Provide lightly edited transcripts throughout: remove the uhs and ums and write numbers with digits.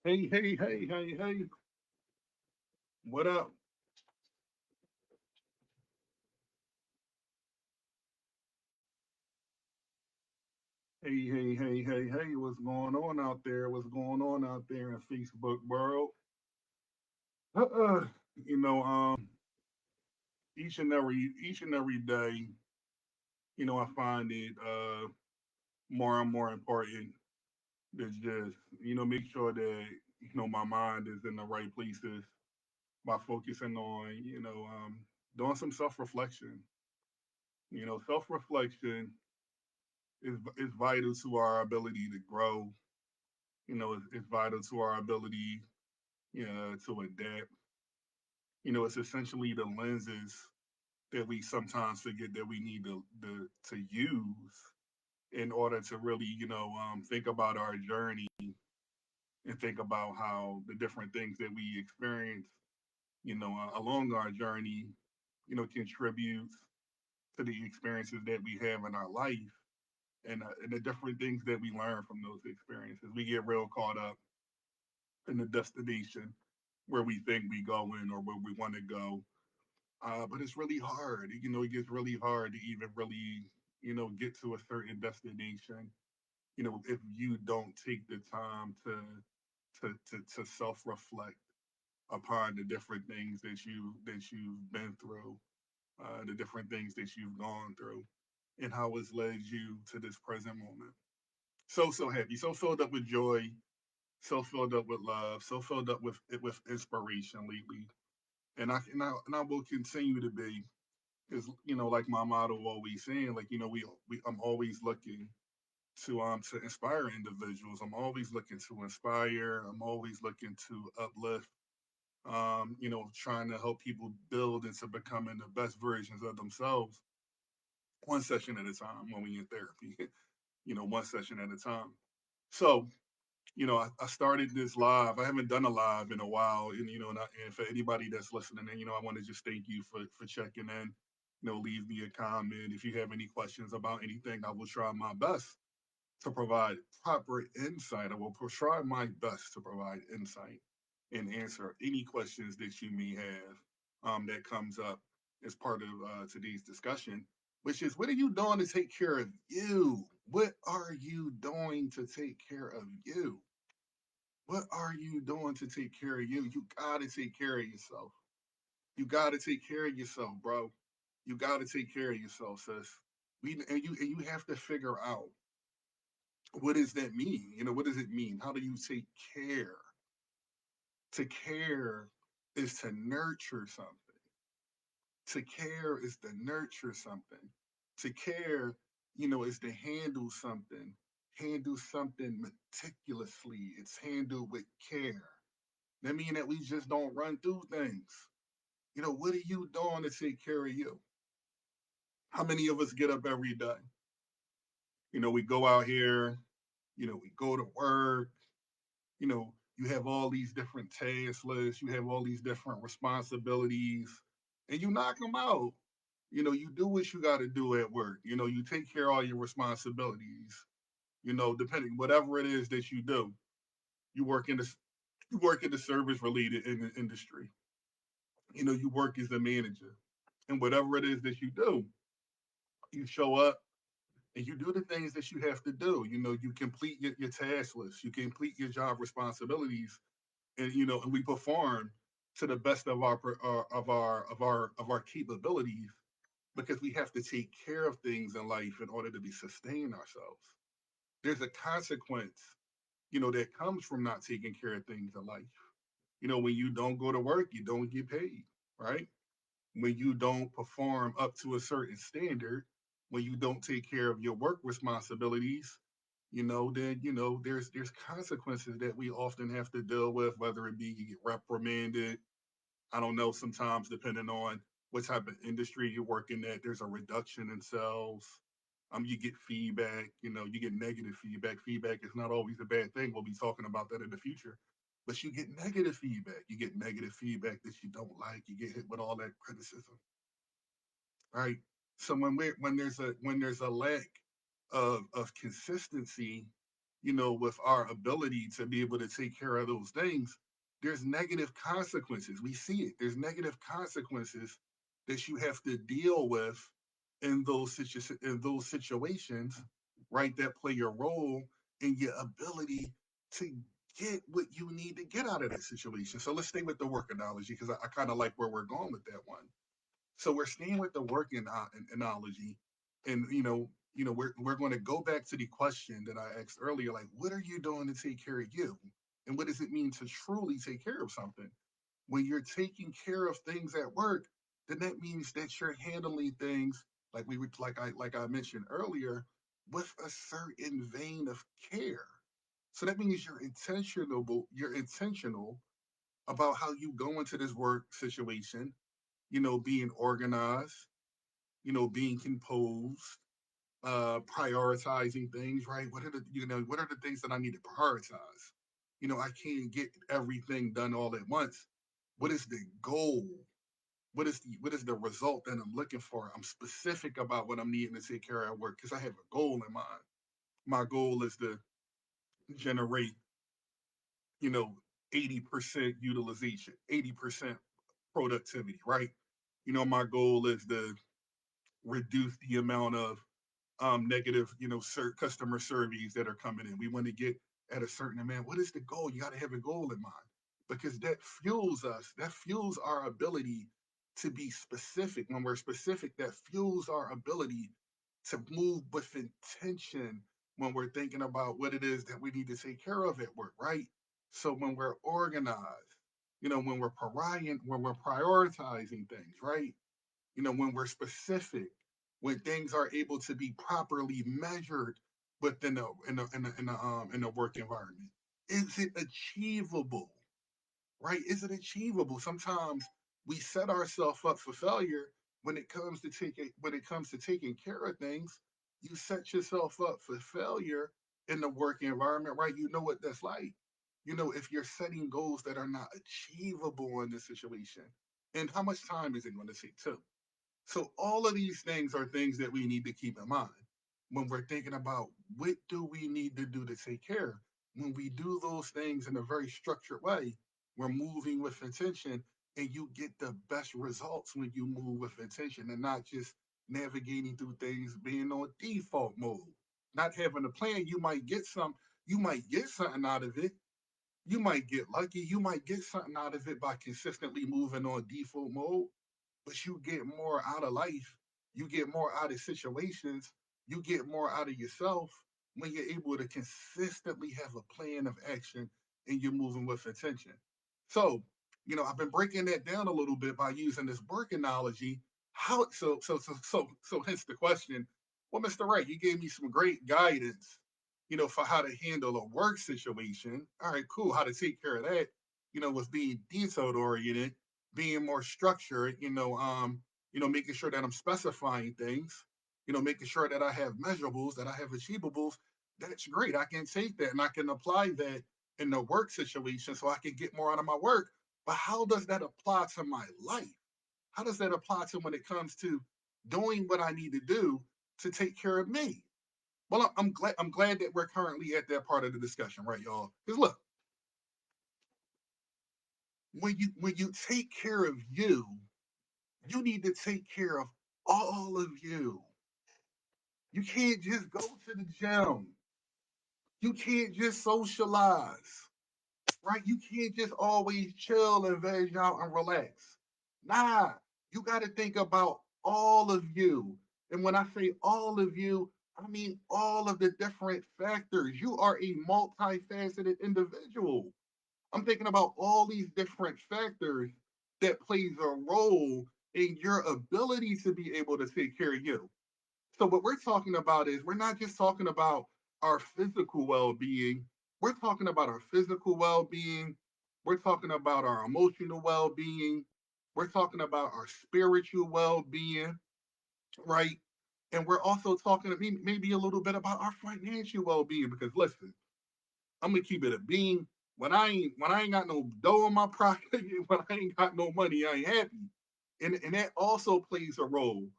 Hey, hey, hey, hey, hey. What up? Hey, hey, hey, hey, hey. What's going on out there? What's going on out there in Facebook world? Uh, you know, each and every day, I find it more and more important to just, make sure that, my mind is in the right places by focusing on, doing some self-reflection. Self-reflection is vital to our ability to grow. It's vital to our ability, to adapt. It's essentially the lenses that we sometimes forget that we need to use in order to really, think about our journey and think about how the different things that we experience, along our journey, contributes to the experiences that we have in our life and the different things that we learn from those experiences. We get real caught up in the destination where we think we going or where we want to go. But it's really hard. It gets really hard to even really, get to a certain destination. If you don't take the time to self reflect upon the different things that you've been through, the different things that you've gone through, and how it's led you to this present moment. So happy, so filled up with joy, so filled up with love, so filled up with inspiration lately, and I will continue to be, because like my motto always saying, like we I'm always looking to inspire individuals. I'm always looking to inspire. I'm always looking to uplift. Trying to help people build into becoming the best versions of themselves, one session at a time when we in therapy. One session at a time. So I started this live. I haven't done a live in a while, and for anybody that's listening, and I want to just thank you for checking in. Leave me a comment if you have any questions about anything. I will try my best to provide proper insight. I will try my best to provide insight and answer any questions that you may have that comes up as part of today's discussion, which is, what are you doing to take care of you? What are you doing to take care of you? What are you doing to take care of you? You gotta take care of yourself. You gotta take care of yourself, bro. You gotta take care of yourself, sis. And you have to figure out, what does that mean? What does it mean? How do you take care? To care is to nurture something. To care is to nurture something. To care, is to handle something meticulously. It's handled with care. That means that we just don't run through things. What are you doing to take care of you? How many of us get up every day? We go out here, we go to work, you have all these different task lists, you have all these different responsibilities, and you knock them out. You do what you got to do at work. You take care of all your responsibilities. Depending whatever it is that you do, you work in the you work in the service related in the industry. You work as a manager, and whatever it is that you do, you show up and you do the things that you have to do. You complete your task list, you complete your job responsibilities, and and we perform to the best of our capabilities, because we have to take care of things in life in order to be sustain ourselves. There's a consequence, that comes from not taking care of things in life. When you don't go to work, you don't get paid, right? When you don't perform up to a certain standard, when you don't take care of your work responsibilities, then there's consequences that we often have to deal with, whether it be you get reprimanded. I don't know, sometimes depending on what type of industry you're working at, there's a reduction in sales. You get feedback, you get negative feedback. Feedback is not always a bad thing. We'll be talking about that in the future. But you get negative feedback. You get negative feedback that you don't like. You get hit with all that criticism, right? So when there's a lack of consistency, with our ability to be able to take care of those things, there's negative consequences. We see it. There's negative consequences that you have to deal with in those situations, right? That play a role in your ability to get what you need to get out of that situation. So let's stay with the work analogy because I kind of like where we're going with that one. So we're staying with the working analogy, and we're going to go back to the question that I asked earlier, like, what are you doing to take care of you, and what does it mean to truly take care of something? When you're taking care of things at work, then that means that you're handling things like we would like I mentioned earlier with a certain vein of care. So that means you're intentional about how you go into this work situation, being organized, being composed, prioritizing things, right? What are the things that I need to prioritize? I can't get everything done all at once. What is the goal? What is the result that I'm looking for? I'm specific about what I'm needing to take care of at work because I have a goal in mind. My goal is to generate, you know, 80% utilization, 80% productivity, right? My goal is to reduce the amount of negative, customer surveys that are coming in. We want to get at a certain amount. What is the goal? You got to have a goal in mind because that fuels us. That fuels our ability to be specific. When we're specific, that fuels our ability to move with intention when we're thinking about what it is that we need to take care of at work, right? So when we're organized, when we're prioritizing things, right? When we're specific, when things are able to be properly measured within a work environment. Is it achievable? Right? Is it achievable? Sometimes we set ourselves up for failure when it comes to taking care of things. You set yourself up for failure in the work environment, right? You know what that's like. If you're setting goals that are not achievable in this situation, and how much time is it going to take too? So all of these things are things that we need to keep in mind when we're thinking about what do we need to do to take care. When we do those things in a very structured way, we're moving with intention, and you get the best results when you move with intention and not just navigating through things being on default mode. Not having a plan, you might get something out of it. You might get lucky. You might get something out of it by consistently moving on default mode, but you get more out of life. You get more out of situations. You get more out of yourself when you're able to consistently have a plan of action and you're moving with intention. So, I've been breaking that down a little bit by using this work analogy. Hence the question. Well, Mr. Wright, you gave me some great guidance, for how to handle a work situation. All right, cool. How to take care of that, with being detailed oriented, being more structured, making sure that I'm specifying things, making sure that I have measurables, that I have achievables. That's great. I can take that and I can apply that in the work situation so I can get more out of my work. But how does that apply to my life? How does that apply to when it comes to doing what I need to do to take care of me? Well, I'm glad that we're currently at that part of the discussion, right, y'all? Because look, when you take care of you need to take care of all of you. You can't just go to the gym. You can't just socialize, right? You can't just always chill and veg out and relax. Nah, you got to think about all of you. And when I say all of you, I mean all of the different factors. You are a multifaceted individual. I'm thinking about all these different factors that plays a role in your ability to be able to take care of you. So what we're talking about is we're not just talking about our physical well-being. We're talking about our physical well-being. We're talking about our emotional well-being. We're talking about our spiritual well-being, right? And we're also talking maybe a little bit about our financial well-being because listen, I'm gonna keep it a bean. When I ain't got no dough in my pocket, when I ain't got no money, I ain't happy. And that also plays a role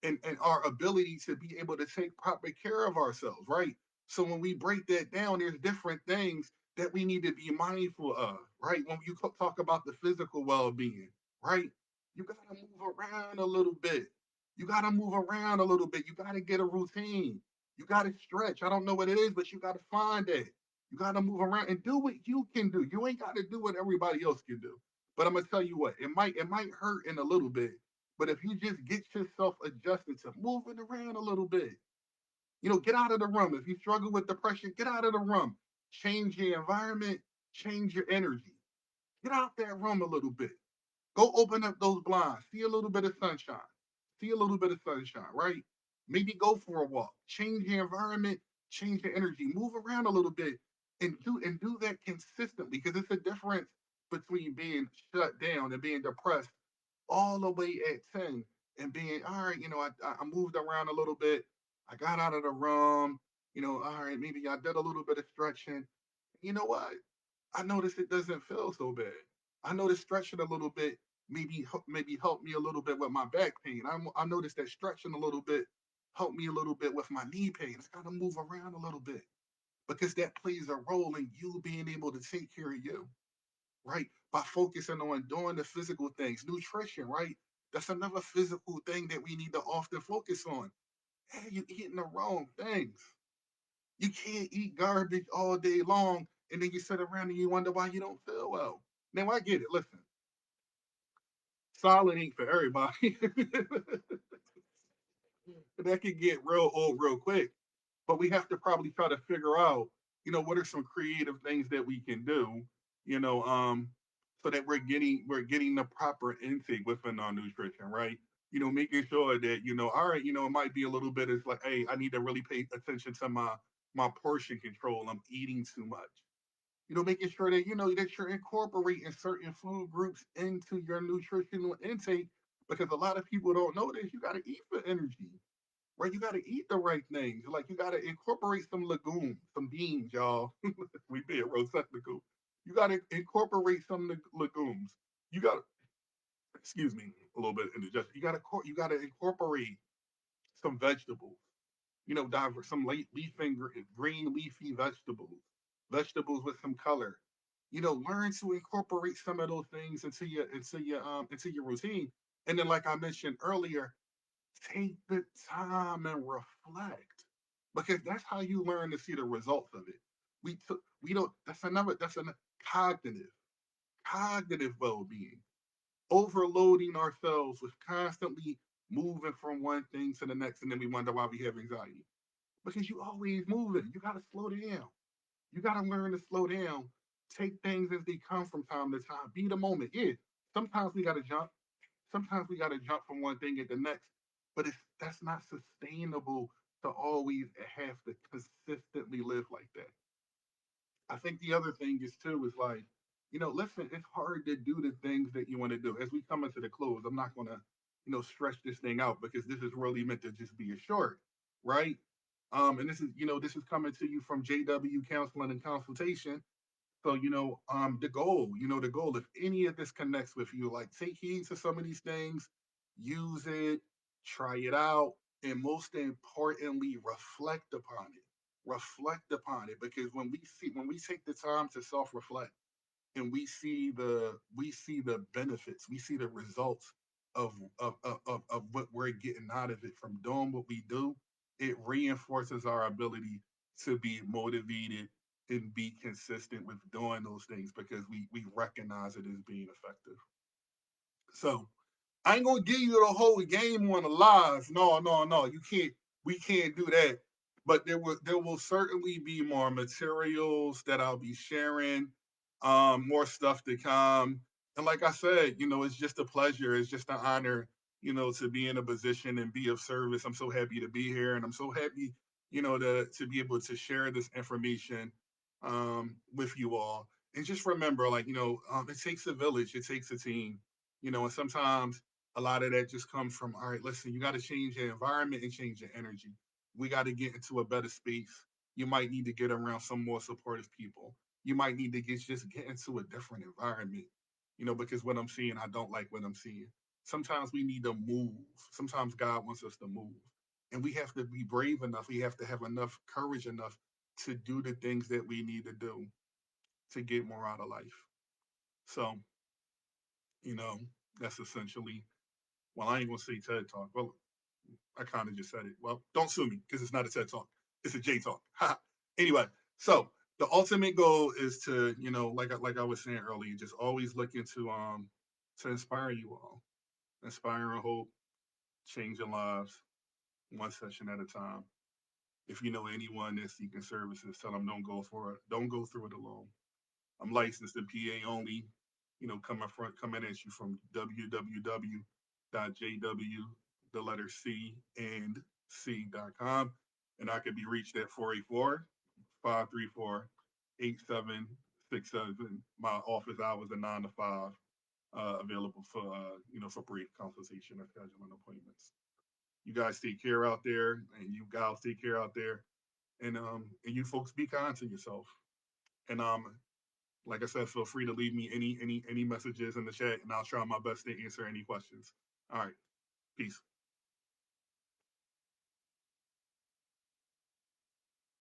in our ability to be able to take proper care of ourselves, right? So when we break that down, there's different things that we need to be mindful of, right? When you talk about the physical well-being, right? You got to move around a little bit. You got to move around a little bit. You got to get a routine. You got to stretch. I don't know what it is, but you got to find it. You got to move around and do what you can do. You ain't got to do what everybody else can do. But I'm gonna tell you what, it might hurt in a little bit, but if you just get yourself adjusted to moving around a little bit, get out of the room. If you struggle with depression, get out of the room. Change your environment, change your energy. Get out that room a little bit. Go open up those blinds. See a little bit of sunshine. See a little bit of sunshine, right? Maybe go for a walk. Change your environment, change your energy. Move around a little bit and do that consistently because it's a difference between being shut down and being depressed all the way at 10 and being, all right, I moved around a little bit. I got out of the room, all right, maybe I did a little bit of stretching. You know what? I noticed it doesn't feel so bad. I noticed stretching a little bit maybe help me a little bit with my back pain. I noticed that stretching a little bit helped me a little bit with my knee pain. I got to move around a little bit because that plays a role in you being able to take care of you, right? By focusing on doing the physical things, nutrition, right? That's another physical thing that we need to often focus on. Hey, you eating the wrong things. You can't eat garbage all day long and then you sit around and you wonder why you don't feel well. Now I get it. Listen, solid ain't for everybody. That can get real old real quick. But we have to probably try to figure out, what are some creative things that we can do, you know, um, so that we're getting the proper intake within our nutrition, right? Making sure that, all right, it might be a little bit. It's like, hey, I need to really pay attention to my portion control. I'm eating too much. Making sure that that you're incorporating certain food groups into your nutritional intake because a lot of people don't know this. You got to eat for energy, right? You got to eat the right things. Like you got to incorporate some legumes, some beans, y'all. We being real technical. You got to incorporate some legumes. You got to, excuse me, a little bit indigestion. You got to incorporate some vegetables. Diverse some late leaf and green leafy vegetables with some color. Learn to incorporate some of those things into your routine. And then, like I mentioned earlier, take the time and reflect because that's how you learn to see the results of it. We don't. That's another cognitive well-being. Overloading ourselves with constantly moving from one thing to the next, and then we wonder why we have anxiety because you always moving. You got to slow down. You got to learn to slow down. Take things as they come from time to time. Be the moment. Yeah, sometimes we got to jump. Sometimes we got to jump from one thing to the next, but that's not sustainable to always have to consistently live like that. I think the other thing is too is like, listen, it's hard to do the things that you want to do. As we come into the close, I'm not gonna, stretch this thing out because this is really meant to just be a short, right? And this is coming to you from JW Counseling and Consultation. So, the goal, if any of this connects with you, like take heed to some of these things, use it, try it out, and most importantly, reflect upon it. Reflect upon it because when we take the time to self-reflect and we see the benefits, we see the results of what we're getting out of it from doing what we do, it reinforces our ability to be motivated and be consistent with doing those things because we recognize it as being effective. So I ain't gonna give you the whole game on the live. No, no, no. You can't. We can't do that. But there will certainly be more materials that I'll be sharing. More stuff to come. And like I said, it's just a pleasure. It's just an honor, to be in a position and be of service. I'm so happy to be here, and I'm so happy, to be able to share this information with you all. And just remember, like it takes a village. It takes a team. And sometimes a lot of that just comes from, all right, listen, you got to change your environment and change your energy. We got to get into a better space. You might need to get around some more supportive people. You might need to just get into a different environment, because what I'm seeing, I don't like what I'm seeing. Sometimes we need to move. Sometimes God wants us to move. And we have to be brave enough. We have to have enough courage enough to do the things that we need to do to get more out of life. So, you know, that's essentially, well, I ain't gonna say TED Talk. Well, I kind of just said it. Well, don't sue me because it's not a TED Talk. It's a J Talk. Anyway, so the ultimate goal is to, like I was saying earlier, just always looking to inspire you all, inspire and hope, change your lives one session at a time. If you know anyone that's seeking services, tell them don't go for it. Don't go through it alone. I'm licensed in PA only. Coming at you from www.jw, the letter C and C.com. And I can be reached at 484-534-8767. My office hours are 9 to 5, available for brief consultation or scheduling appointments. You guys take care out there, and you gals take care out there, and you folks be kind to yourself. And like I said, feel free to leave me any messages in the chat, and I'll try my best to answer any questions. All right, peace.